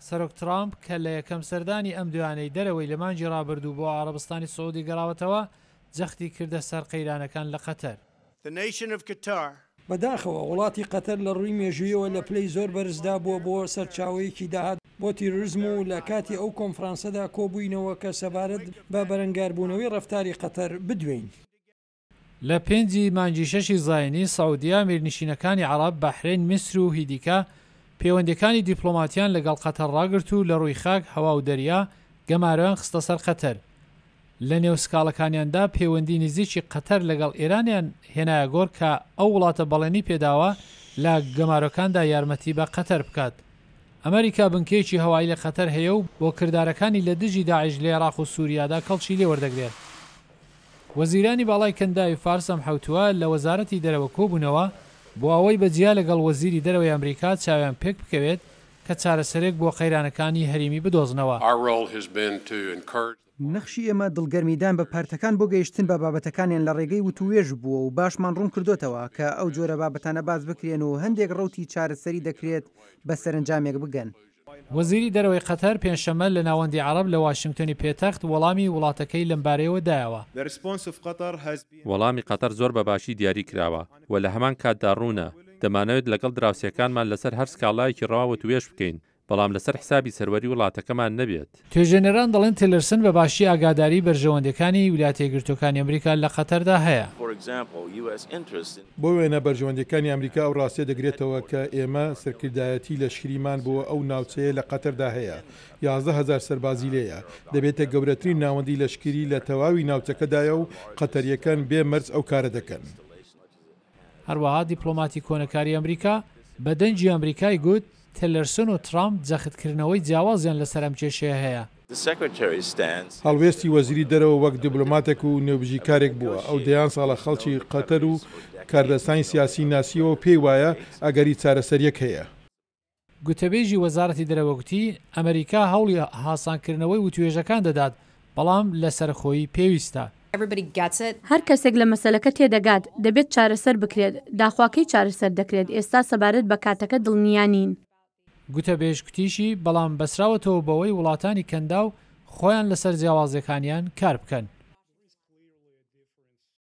سەرۆک ترامپ کە لە یەکەم سەردانی ئەم دوانەی دەرەوەی لە مانگی ڕابردوو بۆ عەرەبستانی سەعودی گەڕاوەتەوە جەختی کردە سەر قەیرانەکان لە قەتەر. بەداخەوە وڵاتی قەتەر لە ڕووی مێژوویەوە لە پلەی زۆر بەرزدا بووە بۆ سەرچاوەیەکی داهات بۆ تیرۆریزم و لە کاتی ئەو کۆنفرانسەدا کۆبووینەوە کە سەبارەت بە بەرەنگاربوونەوەی ڕەفتاری قەتەر بدوێین. لە 5 مانگی 6 زاینی سەعودیا میرنشینەکانی عەرەب بەحرین میسر و هیدیکا پەیوەندیەکانی دیپلۆماتیان لەگەڵ قەتەر ڕاگرت و لە ڕووی خاک هەوا و دەریا گەمارەیان خستە سەر قەتەر. لە نێو سکاڵەکانیاندا پەیوەندی نزیکی قەتەر لەگەڵ ئێرانیان هێنایە گۆڕ کە ئەو وڵاتە بەڵێنی پێداوە لە گەمارەکاندا یارمەتی بە قەتەر بکات. ئەمریکا بنکەیەکی هەوایی لە قەتەر هەیە و بۆ کردارەکانی لە دژی داعش لە عێراق و سووریادا کەڵکی لێ وەردەگرێت. وەزیرانی باڵای کەنداوی فارس ئەم حوتووە لە وەزارەتی دەرەوە کۆبوونەوە بۆ ئەوەی بەجیا لەگەڵ وەزیری دەرەوەی ئەمریکا چاویان پێک بکەوێت کە چارەسەرێک بۆ قەیرانەکانی هەرێمی بدۆزنەوە. نەخشی ئێمە دڵگەرمیدان بە پارتەکان بۆ گەیشتن بە بابەتەکانیان لە ڕێگەی وتوێژ بووە و باشمان ڕوون کردوتەوە کە ئەو جۆرە بابەتانە باز بکرێن و هەندێک ڕوتی چارەسەری دەکرێت بە سەرنجامێک بگەن. وەزیری دەرەوەی قەتەر پێنجشەممە لە ناوەندی عەرەب لە واشنگتۆنی پێتەخت وەڵامی وڵاتەکەی لەم بارەیەوە دایەوە. وەڵامی قەتەر زۆر بەباشی دیاری کراوە و لە هەمان کاتدا ڕوونە دەمانەوێت لەگەڵ دراوسێکانمان لەسەر هەر سکاڵایەکی ڕەوا توێژ بکەین بەڵام لەسەر حسابی سەروەری وڵاتەکەمان نەبێت. توێژێنەران دەڵێن تیلرسن بە باشی ئاگاداری بەرژەوەندەکانی ویلایەتە یەکگرتووەکانی ئەمریکا لە قەتەردا هەیە. بۆ وێنە بەرژەوەندەکانی ئەمریکا ئەو ڕاستیە دەگرێتەوە کە ئێمە سەرکردایەتی لەشکریمان بۆ ئەو ناوچەیە لە قەتەردا هەیە. 11,000 سەربازی لێیە دەبێتە گەورەترین ناوەندی لەشکری لە تەواوی ناوچەکەدایە و قەتەریەکان بێ مەرج ئەو کارە دەکەن. هەروەها دیپلۆماتی کۆنەکاری ئەمریکا بە دەنجی ئەمریکای گوت تیلرسن و ترامپ جەختکردنەوەی جیاوازیان لەسەر ئەم کێشەیە هەیە. هەڵوێستی وەزیری دەرەوە وەک دیپلۆماتێک و نێوبژیکارێک بووە. ئەو دەیان ساڵە خەڵکی قەتەر و کاردەستانی سیاسی ناسیەوە پێی وایە ئەگەری چارەسەریەک هەیە. گوتەبێژی وەزارەتی دەرەوەگوتی ئەمریکا هەوڵی هاسانکردنەوەی وتوێژەکان دەدات بەڵام لەسەرخۆیی پێویستە. هەر کەسێک لە مەسەلەکە تێدەگات دەبێت چارەسەر بکرێت داخواکەی چارەسەر دەکرێت ئێستا سەبارەت بە کاتەکە دڵنیانین. گوتەبێژ کوتیشی بەڵام بەسراوەتەوە بەوەی وڵاتانی کەندا و خۆیان لەسەر جیاوازەکانیان کار بکەن.